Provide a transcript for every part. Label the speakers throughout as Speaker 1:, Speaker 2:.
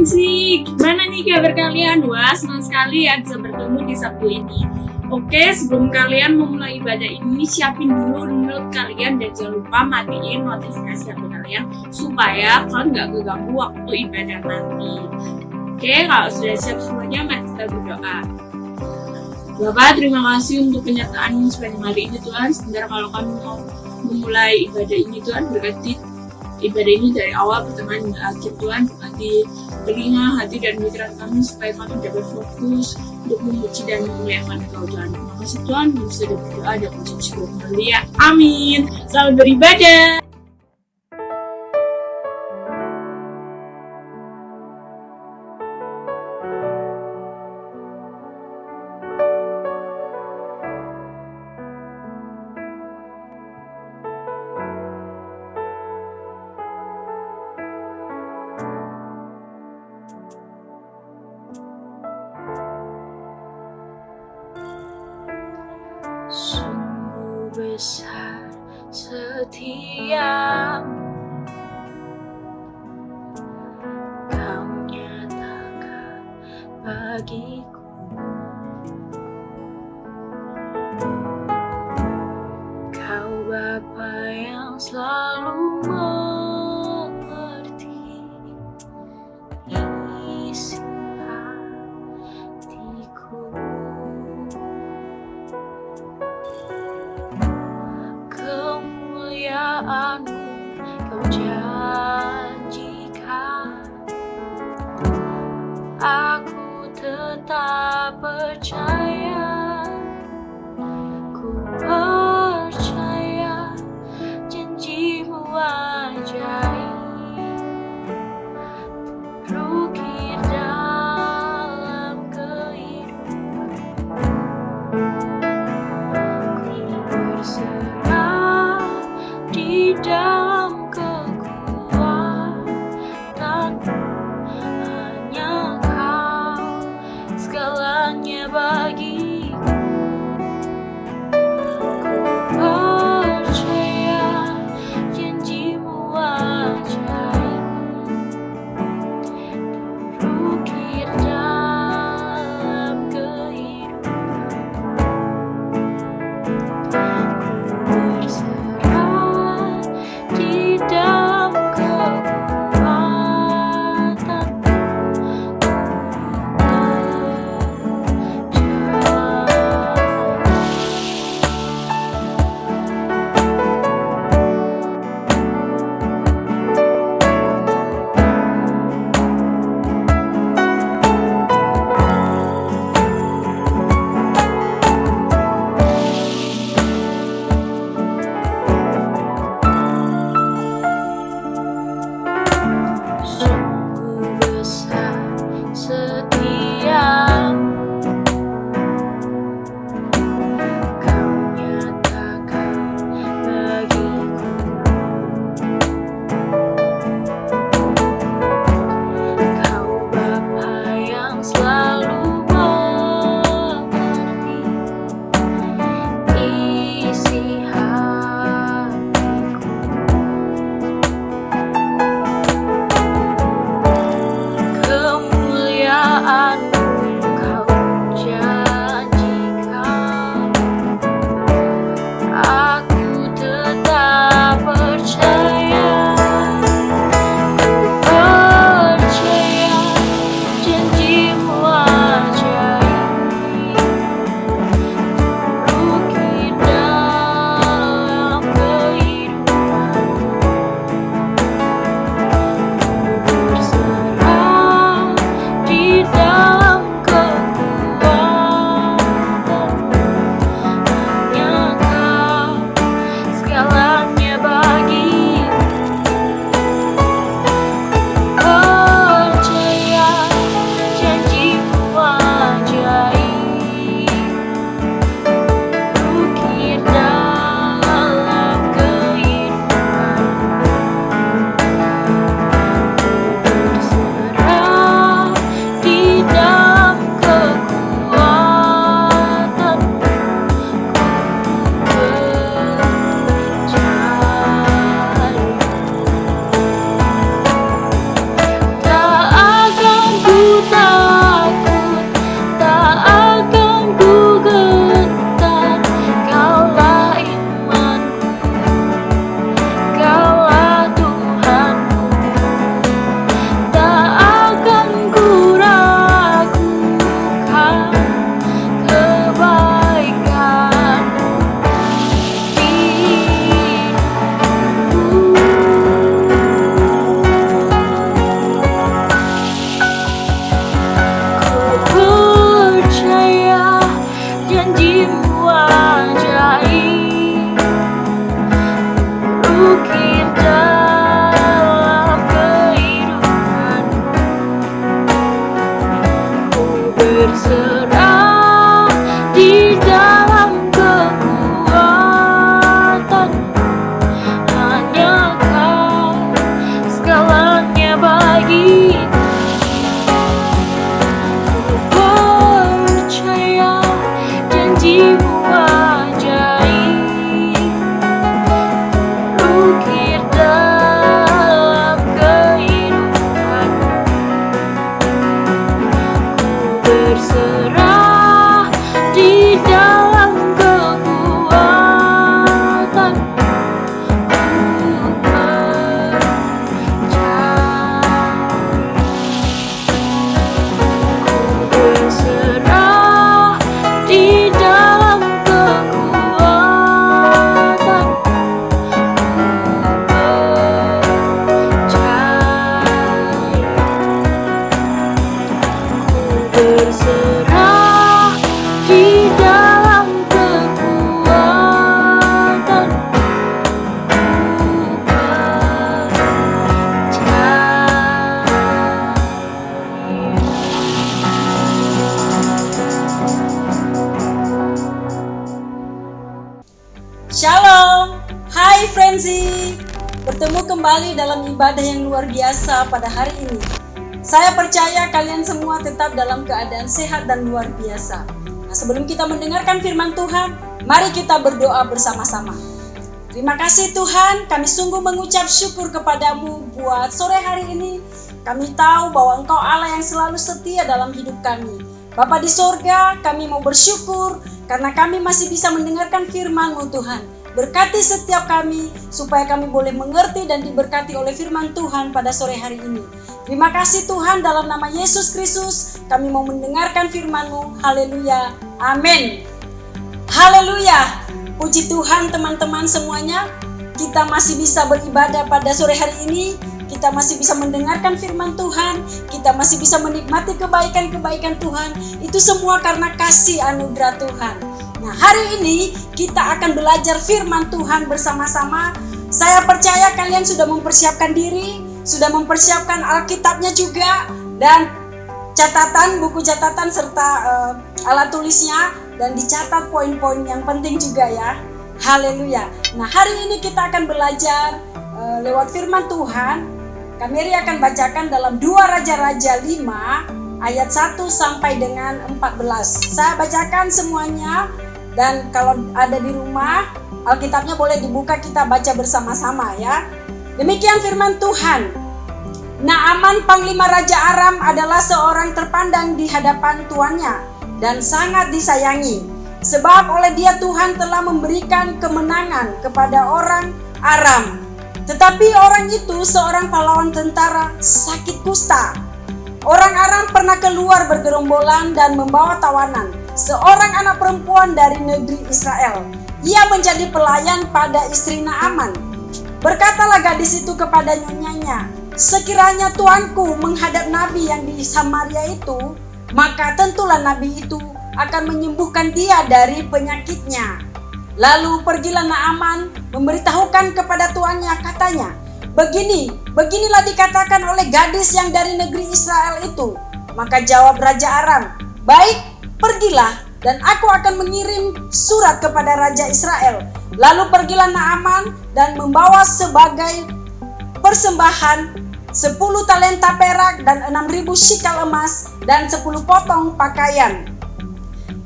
Speaker 1: sih? Gimana nih kabar kalian? Wah, senang sekali ya bisa bertemu di Sabtu ini. Oke, sebelum kalian memulai ibadah ini, siapin dulu note kalian dan jangan lupa matiin notifikasi HP kalian supaya kalian nggak keganggu waktu ibadah nanti. Oke, kalau sudah siap semuanya, mari kita berdoa. Bapak, terima kasih untuk penyertaan sepanjang hari ini Tuhan. Sebentar kalau kami mau memulai ibadah ini Tuhan, berkati ibadah ini dari awal pertengahan hingga akhir Tuhan, berkati telinga, hati dan pikiran kami supaya kami dapat fokus untuk memuji dan memuliakan Engkau Tuhan. Terima kasih Tuhan, kami sudah berdoa dan mengucap syukur. Haleluya. Amin. Selamat beribadah.
Speaker 2: Sungguh besar setiamu, Kau nyatakan bagiku. Kau Bapa yang selalu mengerti isi hatiku. Kemuliaan-Mu Kau janjikan, aku tetap percaya. Ku percaya janji-Mu ajaib, terukir dalam kehidupan. Ku berserah di dalam kekuatan, hanya Kau segalanya bagi berserah di dalam kekuatan. Hanya Kau segalanya bagiku. Ku percaya janji-Mu ajaib, ukir dalam kehidupanku. Ku berserah di dalam kekuatan. Ku berserah di dalam kekuatan. Berserah di dalam kekuatan.
Speaker 3: Shalom, hai Frenzy. Bertemu kembali dalam ibadah yang luar biasa pada hari ini. Saya percaya kalian semua tetap dalam keadaan sehat dan luar biasa. Nah, sebelum kita mendengarkan firman Tuhan, mari kita berdoa bersama-sama. Terima kasih Tuhan, kami sungguh mengucap syukur kepadamu buat sore hari ini. Kami tahu bahwa Engkau Allah yang selalu setia dalam hidup kami. Bapa di sorga, kami mau bersyukur karena kami masih bisa mendengarkan firman-Mu Tuhan. Berkati setiap kami supaya kami boleh mengerti dan diberkati oleh firman Tuhan pada sore hari ini. Terima kasih Tuhan, dalam nama Yesus Kristus kami mau mendengarkan firman-Mu. Haleluya, amin. Haleluya, puji Tuhan teman-teman semuanya. Kita masih bisa beribadah pada sore hari ini. Kita masih bisa mendengarkan firman Tuhan. Kita masih bisa menikmati kebaikan-kebaikan Tuhan. Itu semua karena kasih anugerah Tuhan. Nah, hari ini kita akan belajar firman Tuhan bersama-sama. Saya percaya kalian sudah mempersiapkan diri, sudah mempersiapkan Alkitabnya juga, dan catatan, buku catatan serta alat tulisnya, dan dicatat poin-poin yang penting juga ya. Haleluya. Nah, hari ini kita akan belajar lewat firman Tuhan. Kami akan bacakan dalam 2 Raja-Raja 5 ayat 1 sampai dengan 14. Saya bacakan semuanya. Dan kalau ada di rumah, Alkitabnya boleh dibuka, kita baca bersama-sama ya. Demikian firman Tuhan. Naaman panglima Raja Aram adalah seorang terpandang di hadapan tuannya dan sangat disayangi. Sebab oleh dia Tuhan telah memberikan kemenangan kepada orang Aram. Tetapi orang itu seorang pahlawan tentara sakit kusta. Orang Aram pernah keluar bergerombolan dan membawa tawanan seorang anak perempuan dari negeri Israel. Ia menjadi pelayan pada istri Naaman. Berkatalah gadis itu kepada nyonyanya, sekiranya tuanku menghadap nabi yang di Samaria itu, maka tentulah nabi itu akan menyembuhkan dia dari penyakitnya. Lalu pergilah Naaman memberitahukan kepada tuannya, katanya, beginilah dikatakan oleh gadis yang dari negeri Israel itu. Maka jawab Raja Aram, baik, pergilah, dan aku akan mengirim surat kepada Raja Israel. Lalu pergilah Naaman dan membawa sebagai persembahan 10 talenta perak dan 6.000 shikal emas dan 10 potong pakaian.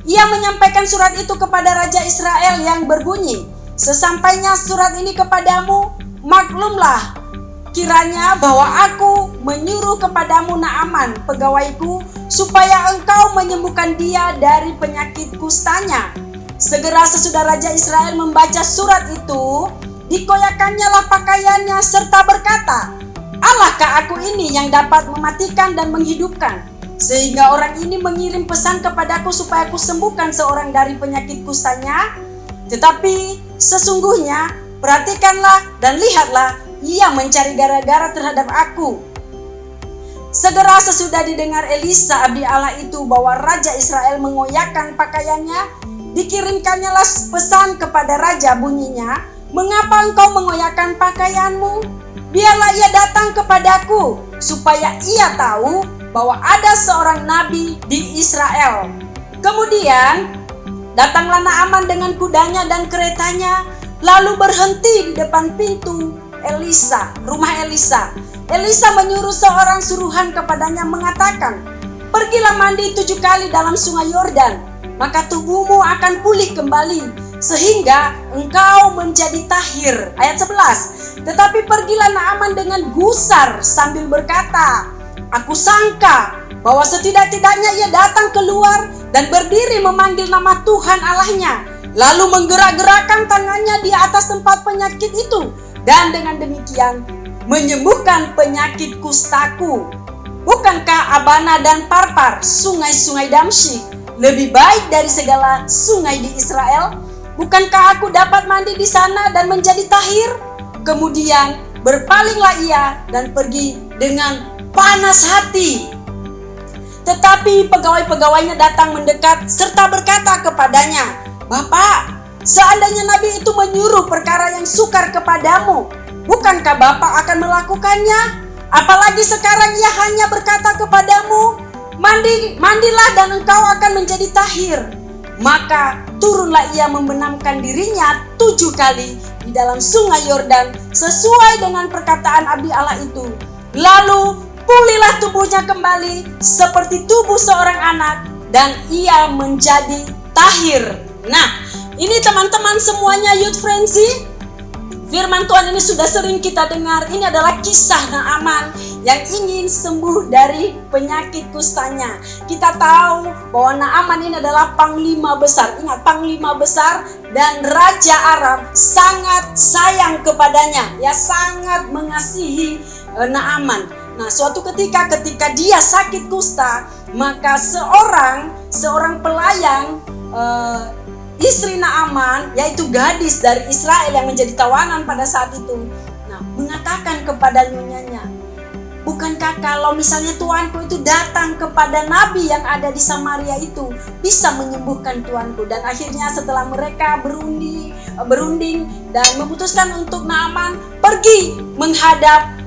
Speaker 3: Ia menyampaikan surat itu kepada Raja Israel yang berbunyi, sesampainya surat ini kepadamu, maklumlah kiranya bahwa aku menyuruh kepadamu Naaman, pegawaiku, supaya engkau menyembuhkan dia dari penyakit kustanya. Segera sesudah Raja Israel membaca surat itu, dikoyakannya lah pakaiannya serta berkata, Allahkah aku ini yang dapat mematikan dan menghidupkan? Sehingga orang ini mengirim pesan kepadaku supaya aku sembuhkan seorang dari penyakit kustanya. Tetapi sesungguhnya perhatikanlah dan lihatlah, ia mencari gara-gara terhadap aku. Segera sesudah didengar Elisa abdi Allah itu bahwa Raja Israel mengoyakkan pakaiannya, dikirimkannya lah pesan kepada Raja, bunyinya, mengapa engkau mengoyakkan pakaianmu? Biarlah ia datang kepadaku, supaya ia tahu bahwa ada seorang nabi di Israel. Kemudian datanglah Naaman dengan kudanya dan keretanya, lalu berhenti di depan pintu Elisa, rumah Elisa. Elisa menyuruh seorang suruhan kepadanya mengatakan, "Pergilah mandi 7 kali dalam sungai Yordan, maka tubuhmu akan pulih kembali, sehingga engkau menjadi tahir." Ayat 11. Tetapi pergilah Naaman dengan gusar sambil berkata, "Aku sangka bahwa setidak-tidaknya ia datang keluar dan berdiri memanggil nama Tuhan Allahnya, lalu menggerak-gerakkan tangannya di atas tempat penyakit itu, dan dengan demikian menyembuhkan penyakit kustaku. Bukankah Abana dan Parpar, sungai-sungai Damsyik, lebih baik dari segala sungai di Israel? Bukankah aku dapat mandi di sana dan menjadi tahir?" Kemudian berpalinglah ia dan pergi dengan panas hati. Tetapi pegawai-pegawainya datang mendekat serta berkata kepadanya, "Bapak, seandainya nabi itu menyuruh perkara yang sukar kepadamu, bukankah Bapak akan melakukannya? Apalagi sekarang ia hanya berkata kepadamu, mandilah dan engkau akan menjadi tahir." Maka turunlah ia membenamkan dirinya 7 kali di dalam sungai Yordan sesuai dengan perkataan abdi Allah itu. Lalu pulihlah tubuhnya kembali seperti tubuh seorang anak, dan ia menjadi tahir. Nah, ini teman-teman semuanya Youth Frenzy, firman Tuhan ini sudah sering kita dengar. Ini adalah kisah Naaman yang ingin sembuh dari penyakit kustanya. Kita tahu bahwa Naaman ini adalah panglima besar. Ingat, panglima besar, dan Raja Aram sangat sayang kepadanya, ya, sangat mengasihi Naaman. Nah, suatu ketika dia sakit kusta, maka seorang pelayan istri Naaman, yaitu gadis dari Israel yang menjadi tawanan pada saat itu, mengatakan kepada nyonyanya, "Bukankah kalau misalnya tuanku itu datang kepada nabi yang ada di Samaria itu, bisa menyembuhkan tuanku?" Dan akhirnya setelah mereka berunding dan memutuskan untuk Naaman pergi menghadap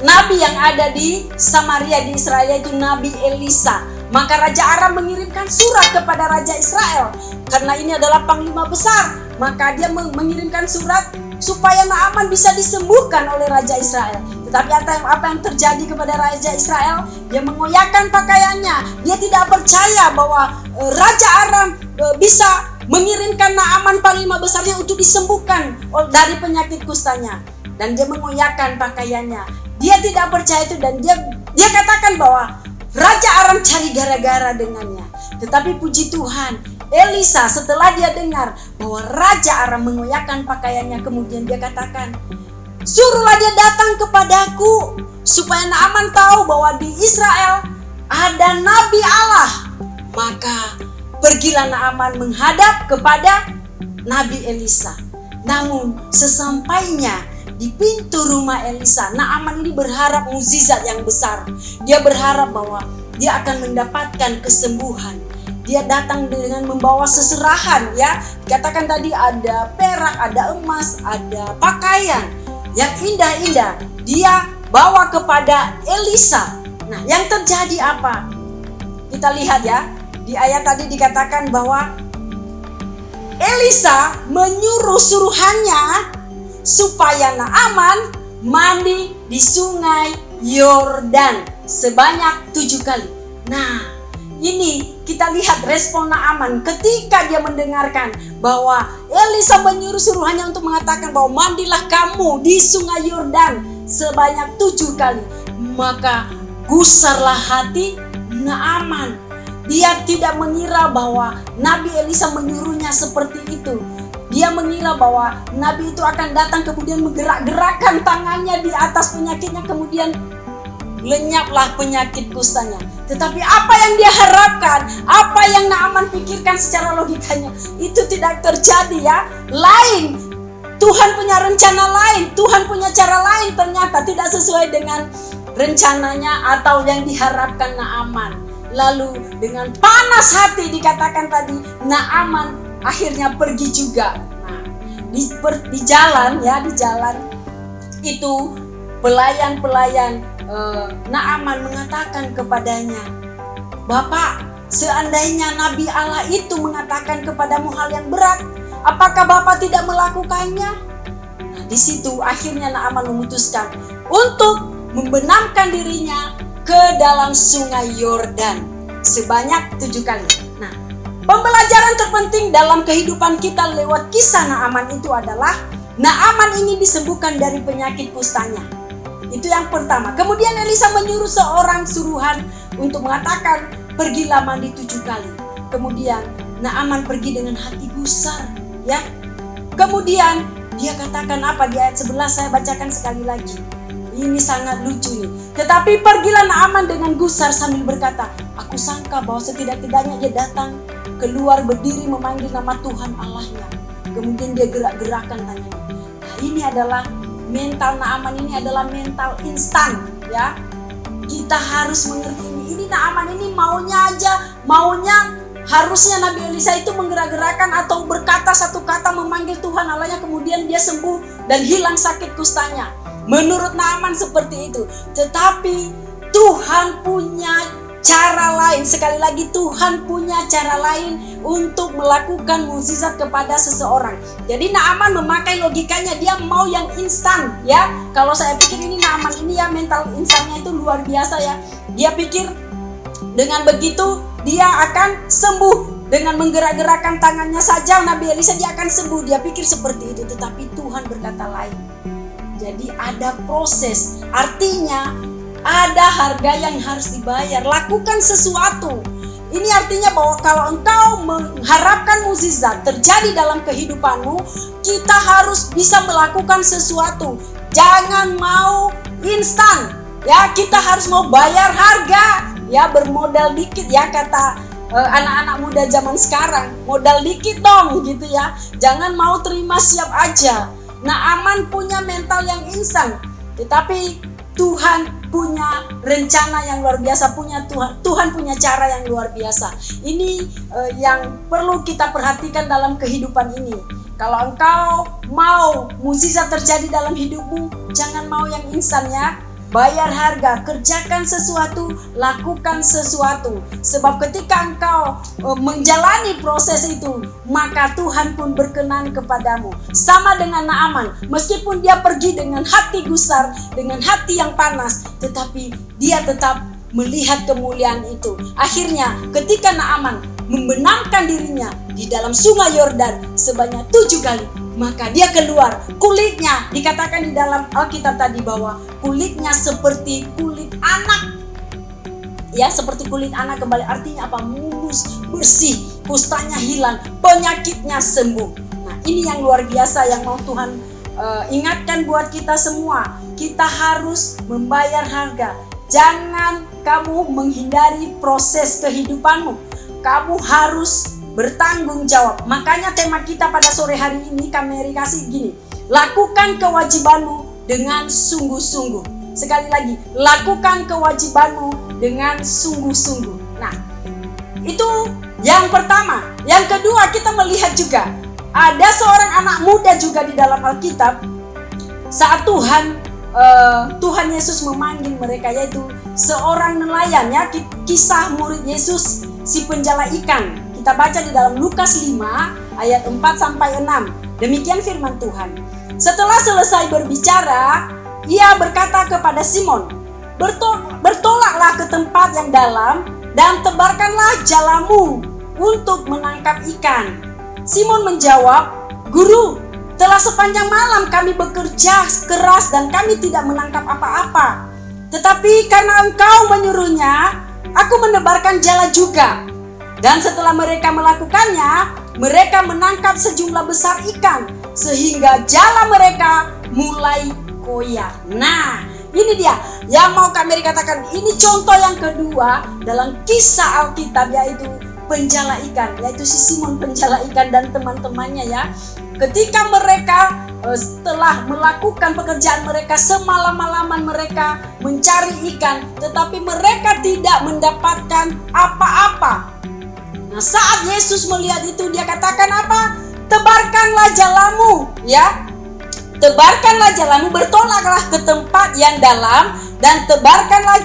Speaker 3: nabi yang ada di Samaria di Israel, yaitu Nabi Elisa. Maka Raja Aram mengirimkan surat kepada Raja Israel. Karena ini adalah panglima besar, maka dia mengirimkan surat supaya Naaman bisa disembuhkan oleh Raja Israel. Tetapi apa yang terjadi kepada Raja Israel? Dia mengoyakkan pakaiannya. Dia tidak percaya bahwa Raja Aram bisa mengirimkan Naaman panglima besarnya untuk disembuhkan dari penyakit kustanya. Dan dia mengoyakkan pakaiannya. Dia tidak percaya itu, dan dia katakan bahwa Raja Aram cari gara-gara dengannya. Tetapi puji Tuhan, Elisa setelah dia dengar bahwa Raja Aram mengoyakkan pakaiannya, kemudian dia katakan, "Suruhlah dia datang kepadaku, supaya Naaman tahu bahwa di Israel ada Nabi Allah." Maka pergilah Naaman menghadap kepada Nabi Elisa. Namun sesampainya di pintu rumah Elisa, Naaman ini berharap mukjizat yang besar. Dia berharap bahwa dia akan mendapatkan kesembuhan. Dia datang dengan membawa seserahan, ya. Dikatakan tadi ada perak, ada emas, ada pakaian yang indah-indah. Dia bawa kepada Elisa. Nah, yang terjadi apa? Kita lihat ya. Di ayat tadi dikatakan bahwa Elisa menyuruh suruhannya supaya Naaman mandi di sungai Yordan sebanyak 7 kali. Nah, ini kita lihat respon Naaman ketika dia mendengarkan bahwa Elisa menyuruh suruhannya untuk mengatakan bahwa mandilah kamu di sungai Yordan sebanyak 7 kali. Maka gusarlah hati Naaman. Dia tidak mengira bahwa Nabi Elisa menyuruhnya seperti itu. Dia mengira bahwa nabi itu akan datang kemudian menggerak-gerakkan tangannya di atas penyakitnya, kemudian lenyaplah penyakit kustanya. Tetapi apa yang dia harapkan, apa yang Naaman pikirkan secara logikanya, itu tidak terjadi, ya. Lain, Tuhan punya rencana lain, Tuhan punya cara lain, ternyata tidak sesuai dengan rencananya atau yang diharapkan Naaman. Lalu dengan panas hati dikatakan tadi, Naaman akhirnya pergi juga. Nah, di jalan itu pelayan-pelayan Naaman mengatakan kepadanya, "Bapak, seandainya Nabi Allah itu mengatakan kepadamu hal yang berat, apakah Bapak tidak melakukannya?" Nah, di situ akhirnya Naaman memutuskan untuk membenamkan dirinya ke dalam sungai Yordan sebanyak 7 kali. Nah, pembelajaran terpenting dalam kehidupan kita lewat kisah Naaman itu adalah Naaman ini disembuhkan dari penyakit kustanya. Itu yang pertama. Kemudian Elisa menyuruh seorang suruhan untuk mengatakan, "Pergilah mandi 7 kali." Kemudian Naaman pergi dengan hati gusar, ya. Kemudian dia katakan apa di ayat 11, saya bacakan sekali lagi. Ini sangat lucu nih. "Tetapi pergilah Naaman dengan gusar sambil berkata, aku sangka bahwa setidak-tidaknya dia datang keluar berdiri memanggil nama Tuhan Allahnya." Kemudian dia gerak-gerakan tangannya. Nah, ini adalah mental Naaman, ini adalah mental instan, ya. Kita harus mengerti ini. Ini Naaman ini maunya harusnya Nabi Elisa itu menggerak-gerakan atau berkata satu kata memanggil Tuhan Allahnya, kemudian dia sembuh dan hilang sakit kustanya. Menurut Naaman seperti itu. Tetapi Tuhan punya cara lain. Sekali lagi, Tuhan punya cara lain untuk melakukan mukjizat kepada seseorang. Jadi Naaman memakai logikanya, dia mau yang instan, ya. Kalau saya pikir ini Naaman ini ya mental insannya itu luar biasa, ya. Dia pikir dengan begitu dia akan sembuh. Dengan menggerak-gerakkan tangannya saja Nabi Elisa dia akan sembuh. Dia pikir seperti itu, tetapi Tuhan berkata lain. Jadi ada proses, artinya ada harga yang harus dibayar. Lakukan sesuatu. Ini artinya bahwa kalau engkau mengharapkan mukjizat terjadi dalam kehidupanmu, kita harus bisa melakukan sesuatu. Jangan mau instan, ya. Kita harus mau bayar harga, ya, bermodal dikit, ya, kata anak-anak muda zaman sekarang. Modal dikit dong, gitu ya. Jangan mau terima siap aja. Naaman punya mental yang instan, tetapi Tuhan punya rencana yang luar biasa, Tuhan punya cara yang luar biasa. Ini yang perlu kita perhatikan dalam kehidupan ini. Kalau engkau mau mukjizat terjadi dalam hidupmu, jangan mau yang instan, ya. Bayar harga, kerjakan sesuatu, lakukan sesuatu. Sebab ketika engkau menjalani proses itu, maka Tuhan pun berkenan kepadamu. Sama dengan Naaman, meskipun dia pergi dengan hati gusar, dengan hati yang panas, tetapi dia tetap melihat kemuliaan itu. Akhirnya ketika Naaman membenamkan dirinya di dalam sungai Yordan sebanyak 7 kali, maka dia keluar. Kulitnya, dikatakan di dalam Alkitab tadi bahwa kulitnya seperti kulit anak. Ya, seperti kulit anak kembali. Artinya apa? Mulus, bersih, kustanya hilang, penyakitnya sembuh. Nah, ini yang luar biasa yang mau Tuhan ingatkan buat kita semua. Kita harus membayar harga. Jangan kamu menghindari proses kehidupanmu. Kamu harus bertanggung jawab. Makanya tema kita pada sore hari ini kami kasih gini: lakukan kewajibanmu dengan sungguh-sungguh. Sekali lagi, lakukan kewajibanmu dengan sungguh-sungguh. Nah, itu yang pertama. Yang kedua, kita melihat juga ada seorang anak muda juga di dalam Alkitab saat Tuhan Yesus memanggil mereka, yaitu seorang nelayan, ya. Kisah murid Yesus si penjala ikan. Kita baca di dalam Lukas 5 ayat 4-6. Demikian firman Tuhan. Setelah selesai berbicara, ia berkata kepada Simon, bertolaklah ke tempat yang dalam dan tebarkanlah jalamu untuk menangkap ikan. Simon menjawab, Guru, telah sepanjang malam kami bekerja keras dan kami tidak menangkap apa-apa. Tetapi karena engkau menyuruhnya, aku menebarkan jala juga. Dan setelah mereka melakukannya, mereka menangkap sejumlah besar ikan, sehingga jala mereka mulai koyak. Nah, ini dia yang mau kami katakan. Ini contoh yang kedua dalam kisah Alkitab, yaitu penjala ikan, yaitu si Simon penjala ikan dan teman-temannya, ya. Ketika mereka setelah melakukan pekerjaan mereka semalam-malaman, mereka mencari ikan, tetapi mereka tidak mendapatkan apa-apa. Nah, saat Yesus melihat itu, dia katakan apa? Tebarkanlah jalamu, ya. Tebarkanlah jalamu, bertolaklah ke tempat yang dalam dan tebarkanlah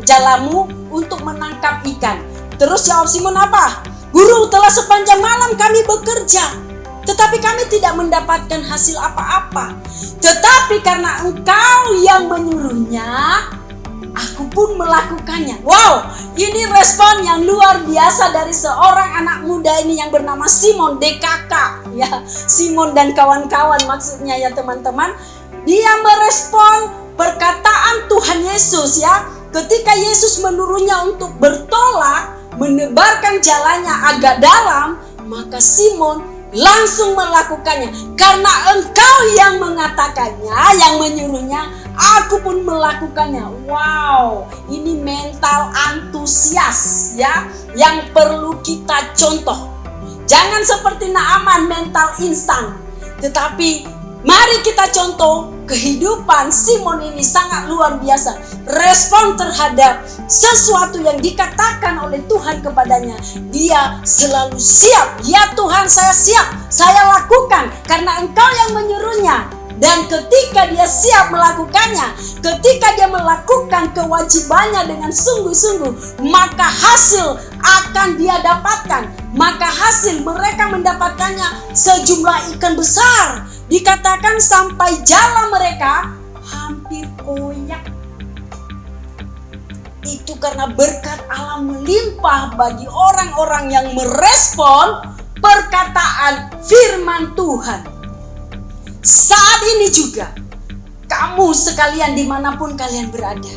Speaker 3: jalamu untuk menangkap ikan. Terus jawab Simon apa? Guru, telah sepanjang malam kami bekerja, tetapi kami tidak mendapatkan hasil apa-apa. Tetapi karena engkau yang menyuruhnya, aku pun melakukannya. Wow, ini respon yang luar biasa dari seorang anak muda ini yang bernama Simon DKK. Ya, Simon dan kawan-kawan maksudnya ya teman-teman. Dia merespon perkataan Tuhan Yesus ya. Ketika Yesus menyuruhnya untuk bertolak, menebarkan jalannya agak dalam, maka Simon langsung melakukannya. Karena engkau yang mengatakannya, yang menyuruhnya, aku pun melakukannya. Wow, ini mental antusias ya, yang perlu kita contoh. Jangan seperti Naaman mental instan, tetapi mari kita contoh kehidupan Simon ini sangat luar biasa. Respon terhadap sesuatu yang dikatakan oleh Tuhan kepadanya, dia selalu siap. Ya Tuhan, saya siap, saya lakukan karena engkau yang menyuruhnya. Dan ketika dia siap melakukannya, ketika dia melakukan kewajibannya dengan sungguh-sungguh, maka hasil akan dia dapatkan. Maka hasil mereka mendapatkannya sejumlah ikan besar. Dikatakan sampai jala mereka hampir koyak. Itu karena berkat Allah melimpah bagi orang-orang yang merespon perkataan firman Tuhan. Saat ini juga, kamu sekalian dimanapun kalian berada,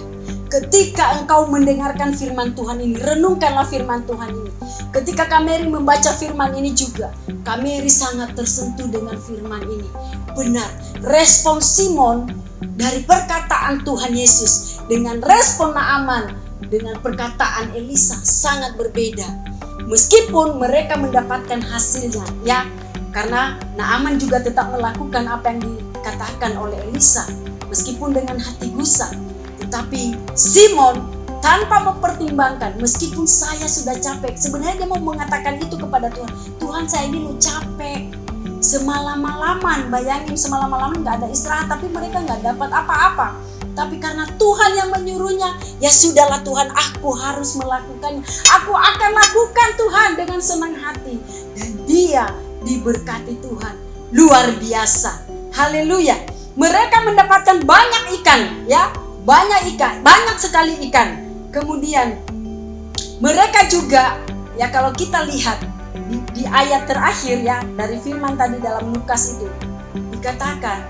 Speaker 3: ketika engkau mendengarkan firman Tuhan ini, renungkanlah firman Tuhan ini. Ketika Kameri membaca firman ini juga, Kameri sangat tersentuh dengan firman ini. Benar, respon Simon dari perkataan Tuhan Yesus dengan respon Naaman dengan perkataan Elisa sangat berbeda. Meskipun mereka mendapatkan hasilnya ya, karena Naaman juga tetap melakukan apa yang dikatakan oleh Elisa meskipun dengan hati gusar. Tetapi Simon tanpa mempertimbangkan, meskipun saya sudah capek, sebenarnya dia mau mengatakan itu kepada Tuhan. Tuhan, saya ini capek, semalam-malaman, bayangin semalam-malaman gak ada istirahat, tapi mereka gak dapat apa-apa. Tapi karena Tuhan yang menyuruhnya, ya sudahlah Tuhan, aku harus melakukannya. Aku akan lakukan Tuhan dengan senang hati. Dan dia diberkati Tuhan, luar biasa. Haleluya. Mereka mendapatkan banyak ikan ya, banyak ikan, banyak sekali ikan. Kemudian mereka juga ya, kalau kita lihat di ayat terakhir ya dari firman tadi dalam Lukas itu dikatakan,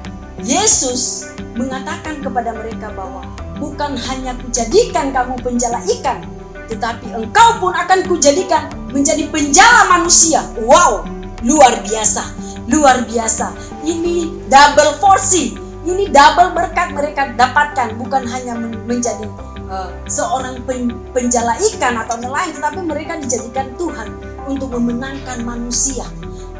Speaker 3: Yesus mengatakan kepada mereka bahwa bukan hanya kujadikan kamu penjala ikan, tetapi engkau pun akan kujadikan menjadi penjala manusia. Wow, luar biasa, luar biasa. Ini double porsi, ini double berkat mereka dapatkan, bukan hanya menjadi seorang penjala ikan atau nelayan, tetapi mereka dijadikan Tuhan untuk memenangkan manusia,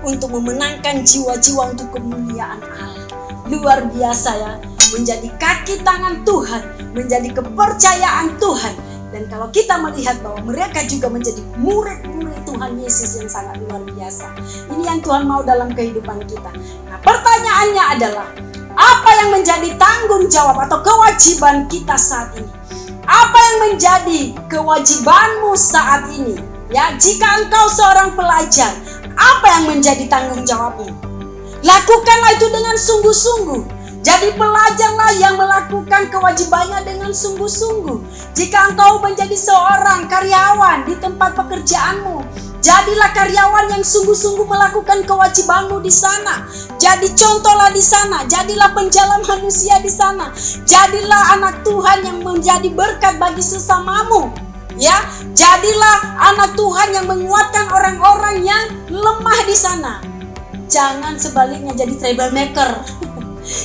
Speaker 3: untuk memenangkan jiwa-jiwa untuk kemuliaan Allah. Luar biasa ya, menjadi kaki tangan Tuhan, menjadi kepercayaan Tuhan. Dan kalau kita melihat bahwa mereka juga menjadi murid-murid Tuhan Yesus yang sangat luar biasa. Ini yang Tuhan mau dalam kehidupan kita. Nah, pertanyaannya adalah, apa yang menjadi tanggung jawab atau kewajiban kita saat ini? Apa yang menjadi kewajibanmu saat ini? Ya, jika engkau seorang pelajar, apa yang menjadi tanggung jawabmu? Lakukanlah itu dengan sungguh-sungguh. Jadi pelajarlah yang melakukan kewajibannya dengan sungguh-sungguh. Jika engkau menjadi seorang karyawan di tempat pekerjaanmu, jadilah karyawan yang sungguh-sungguh melakukan kewajibanmu di sana. Jadi contohlah di sana, jadilah penjala manusia di sana. Jadilah anak Tuhan yang menjadi berkat bagi sesamamu. Ya, jadilah anak Tuhan yang menguatkan orang-orang yang lemah di sana. Jangan sebaliknya jadi troublemaker.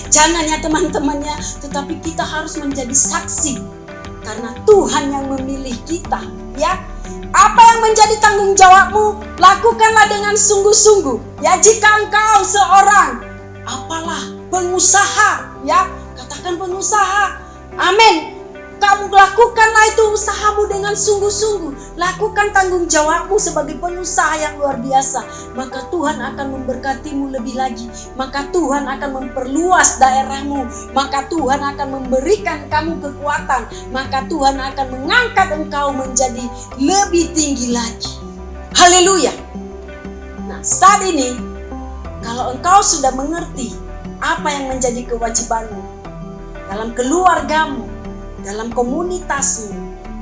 Speaker 3: Jangan ya teman-temannya, tetapi kita harus menjadi saksi karena Tuhan yang memilih kita, ya. Apa yang menjadi tanggung jawabmu, lakukanlah dengan sungguh-sungguh. Ya, jika engkau seorang pengusaha, ya, katakan pengusaha. Amin. kamu lakukanlah itu usahamu dengan sungguh-sungguh. Lakukan tanggung jawabmu sebagai pengusaha yang luar biasa. Maka Tuhan akan memberkatimu lebih lagi. Maka Tuhan akan memperluas daerahmu. Maka Tuhan akan memberikan kamu kekuatan. Maka Tuhan akan mengangkat engkau menjadi lebih tinggi lagi. Haleluya. Nah, saat ini kalau engkau sudah mengerti apa yang menjadi kewajibanmu dalam keluargamu, dalam komunitasmu,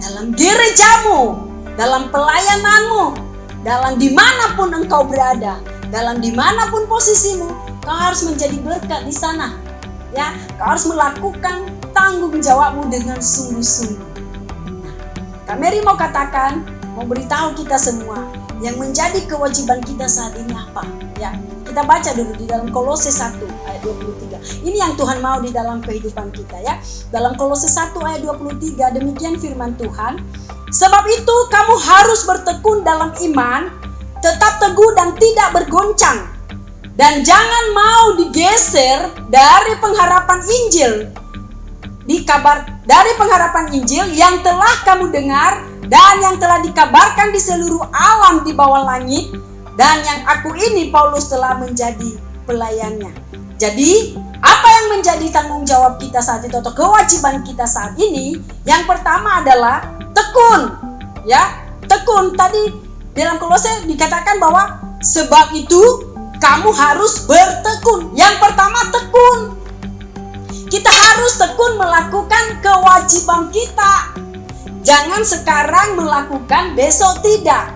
Speaker 3: dalam gerejamu, dalam pelayananmu, dalam dimanapun engkau berada, dalam dimanapun posisimu, kau harus menjadi berkat di sana. Ya, kau harus melakukan tanggung jawabmu dengan sungguh-sungguh. Nah, Kak Mary mau katakan, mau beritahu kita semua yang menjadi kewajiban kita saat ini apa? Ya, kita baca dulu di dalam Kolose 1 ayat 23. Ini yang Tuhan mau di dalam kehidupan kita ya. Dalam Kolose 1 ayat 23 demikian firman Tuhan. Sebab itu kamu harus bertekun dalam iman, tetap teguh dan tidak bergoncang. Dan jangan mau digeser dari pengharapan Injil. Dari pengharapan Injil yang telah kamu dengar dan yang telah dikabarkan di seluruh alam di bawah langit, dan yang aku ini Paulus telah menjadi pelayannya. Jadi apa yang menjadi tanggung jawab kita saat itu atau kewajiban kita saat ini? Yang pertama adalah tekun. Ya, tekun. Tadi dalam Kolose dikatakan bahwa sebab itu kamu harus bertekun. Yang pertama tekun. Kita harus tekun melakukan kewajiban kita. Jangan sekarang melakukan, besok tidak.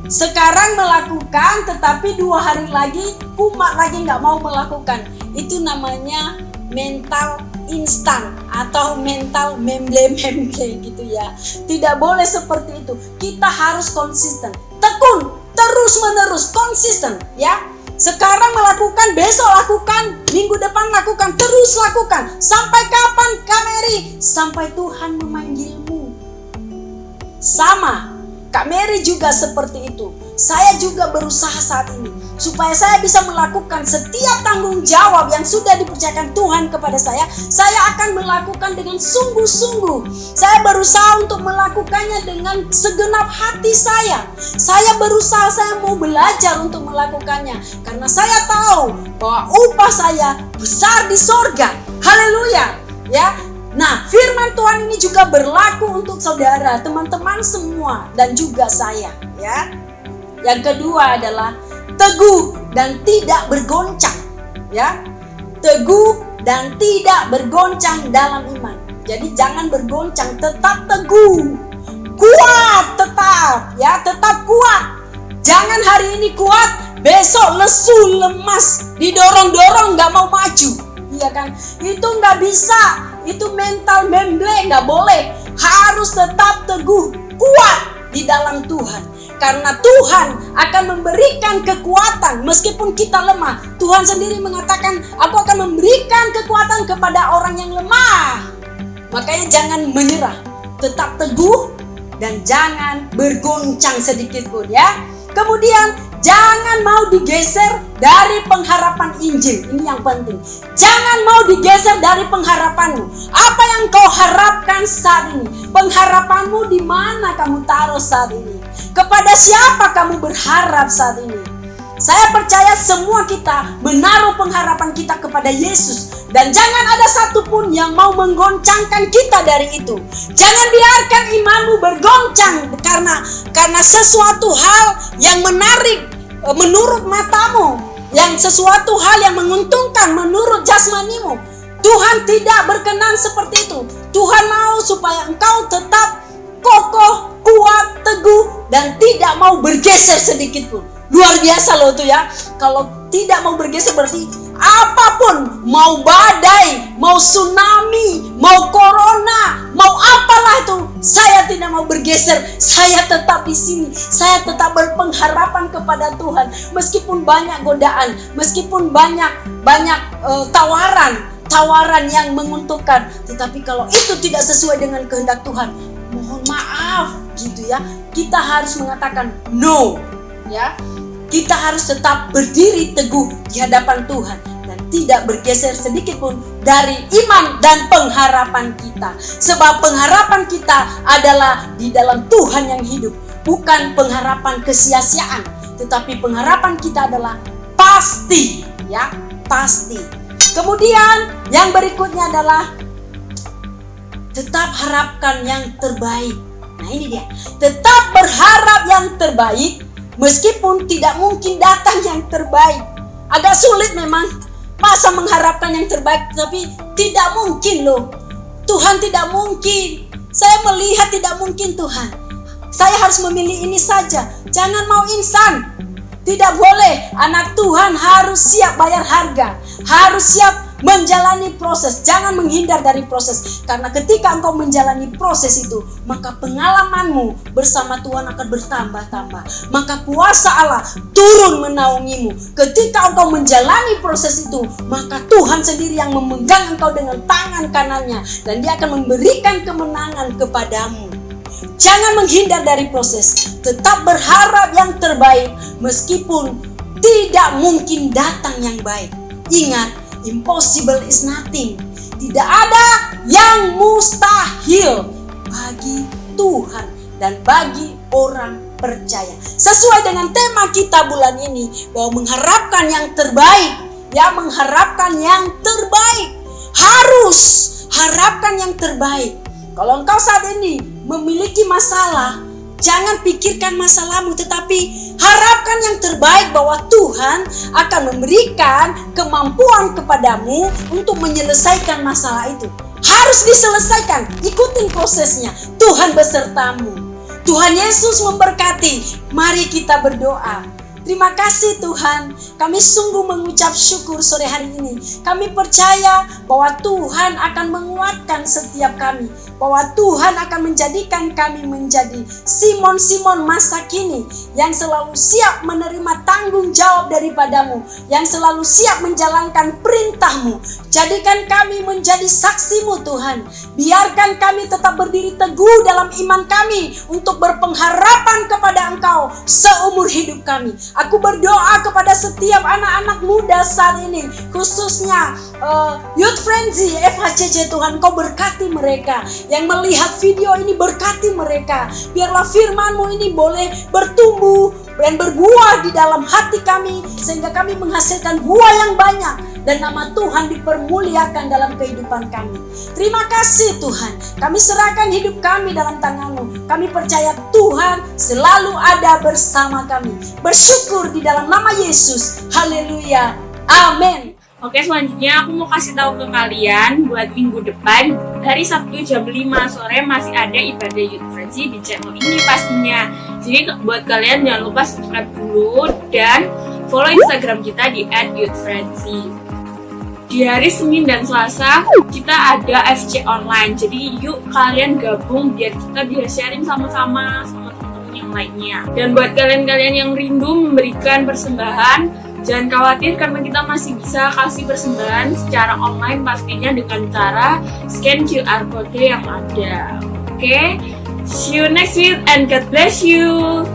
Speaker 3: Sekarang melakukan, tetapi 2 hari lagi kumat lagi nggak mau melakukan. Itu namanya mental instan atau mental memble-memble gitu ya. Tidak boleh seperti itu. Kita harus konsisten, tekun, terus menerus, konsisten ya. Sekarang melakukan, besok lakukan, minggu depan lakukan, terus lakukan. Sampai kapan, Kak Mary? Sampai Tuhan memanggilmu. Sama, Kak Mary juga seperti itu. Saya juga berusaha saat ini supaya saya bisa melakukan setiap tanggung jawab yang sudah dipercayakan Tuhan kepada saya akan melakukan dengan sungguh-sungguh. Saya berusaha untuk melakukannya dengan segenap hati saya. Saya berusaha, saya mau belajar untuk melakukannya karena saya tahu bahwa upah saya besar di sorga. Haleluya, ya. Nah, firman Tuhan ini juga berlaku untuk saudara, teman-teman semua, dan juga saya, ya. Yang kedua adalah teguh dan tidak bergoncang, ya. Teguh dan tidak bergoncang dalam iman. Jadi jangan bergoncang, tetap teguh. Kuat tetap, ya, tetap kuat. Jangan hari ini kuat, besok lesu, lemas, didorong-dorong nggak mau maju. Iya kan? Itu nggak bisa. Itu mental memble, nggak boleh. Harus tetap teguh, kuat di dalam Tuhan. Karena Tuhan akan memberikan kekuatan meskipun kita lemah. Tuhan sendiri mengatakan, aku akan memberikan kekuatan kepada orang yang lemah. Makanya jangan menyerah, tetap teguh dan jangan bergoncang sedikit pun ya. Kemudian jangan mau digeser dari pengharapan Injil. Ini yang penting. Jangan mau digeser dari pengharapanmu. Apa yang kau harapkan saat ini? Pengharapanmu di mana kamu taruh saat ini? Kepada siapa kamu berharap saat ini? Saya percaya semua kita menaruh pengharapan kita kepada Yesus. Dan jangan ada satupun yang mau menggoncangkan kita dari itu. Jangan biarkan imanmu bergoncang karena sesuatu hal yang menarik menurut matamu, yang sesuatu hal yang menguntungkan menurut jasmanimu. Tuhan tidak berkenan seperti itu. Tuhan mau supaya engkau tetap kokoh, kuat, teguh, dan tidak mau bergeser sedikit pun. Luar biasa loh tuh ya. Kalau tidak mau bergeser berarti apapun, mau badai, mau tsunami, mau corona, mau apalah itu, saya tidak mau bergeser. Saya tetap di sini. Saya tetap berpengharapan kepada Tuhan. Meskipun banyak godaan, meskipun banyak tawaran yang menguntungkan, tetapi kalau itu tidak sesuai dengan kehendak Tuhan, mohon maaf gitu ya. Kita harus mengatakan no, ya. Kita harus tetap berdiri teguh di hadapan Tuhan dan tidak bergeser sedikit pun dari iman dan pengharapan kita. Sebab pengharapan kita adalah di dalam Tuhan yang hidup, bukan pengharapan kesia-siaan, tetapi pengharapan kita adalah pasti, ya, pasti. Kemudian yang berikutnya adalah tetap harapkan yang terbaik. Nah ini dia, tetap berharap yang terbaik meskipun tidak mungkin datang yang terbaik. Agak sulit memang, masa mengharapkan yang terbaik, tapi tidak mungkin loh. Tuhan tidak mungkin. Saya melihat tidak mungkin Tuhan. Saya harus memilih ini saja. Jangan mau instan. Tidak boleh. Anak Tuhan harus siap bayar harga. Harus siap menjalani proses. Jangan menghindar dari proses. Karena ketika engkau menjalani proses itu, maka pengalamanmu bersama Tuhan akan bertambah-tambah. Maka kuasa Allah turun menaungimu. Ketika engkau menjalani proses itu, maka Tuhan sendiri yang memegang engkau dengan tangan kanannya. Dan dia akan memberikan kemenangan kepadamu. Jangan menghindar dari proses. Tetap berharap yang terbaik meskipun tidak mungkin datang yang baik. Ingat, impossible is nothing. Tidak ada yang mustahil bagi Tuhan dan bagi orang percaya. Sesuai dengan tema kita bulan ini, bahwa mengharapkan yang terbaik, ya, mengharapkan yang terbaik. Harus harapkan yang terbaik. Kalau engkau saat ini memiliki masalah, jangan pikirkan masalahmu, tetapi harapkan yang terbaik bahwa Tuhan akan memberikan kemampuan kepadamu untuk menyelesaikan masalah itu. Harus diselesaikan, ikutin prosesnya. Tuhan besertamu. Tuhan Yesus memberkati. Mari kita berdoa. Terima kasih Tuhan, kami sungguh mengucap syukur sore hari ini. Kami percaya bahwa Tuhan akan menguatkan setiap kami, bahwa Tuhan akan menjadikan kami menjadi Simon-Simon masa kini yang selalu siap menerima tanggung jawab daripadamu, yang selalu siap menjalankan perintahmu. Jadikan kami menjadi saksimu Tuhan. Biarkan kami tetap berdiri teguh dalam iman kami untuk berpengharapan kepada Engkau seumur hidup kami. Aku berdoa kepada setiap anak-anak muda saat ini, khususnya Youth Frenzy FHCC. Tuhan, Kau berkati mereka. Yang melihat video ini, berkati mereka. Biarlah firman-Mu ini boleh bertumbuh dan berbuah di dalam hati kami, sehingga kami menghasilkan buah yang banyak dan nama Tuhan dipermuliakan dalam kehidupan kami. Terima kasih Tuhan. Kami serahkan hidup kami dalam tangan-Mu. Kami percaya Tuhan selalu ada bersama kami. Bersyukur di dalam nama Yesus. Haleluya. Amin.
Speaker 1: Oke, selanjutnya aku mau kasih tahu ke kalian buat minggu depan hari Sabtu jam 5 sore masih ada ibadah Youth Frenzy di channel ini pastinya. Jadi buat kalian jangan lupa subscribe dulu dan follow Instagram kita di @youthfrenzy. Di hari Senin dan Selasa kita ada FC online. Jadi yuk kalian gabung biar kita bisa sharing sama-sama sama teman-teman yang lainnya. Dan buat kalian-kalian yang rindu memberikan persembahan, jangan khawatir karena kita masih bisa kasih persembahan secara online pastinya dengan cara scan QR code yang ada. Oke, see you next week and God bless you.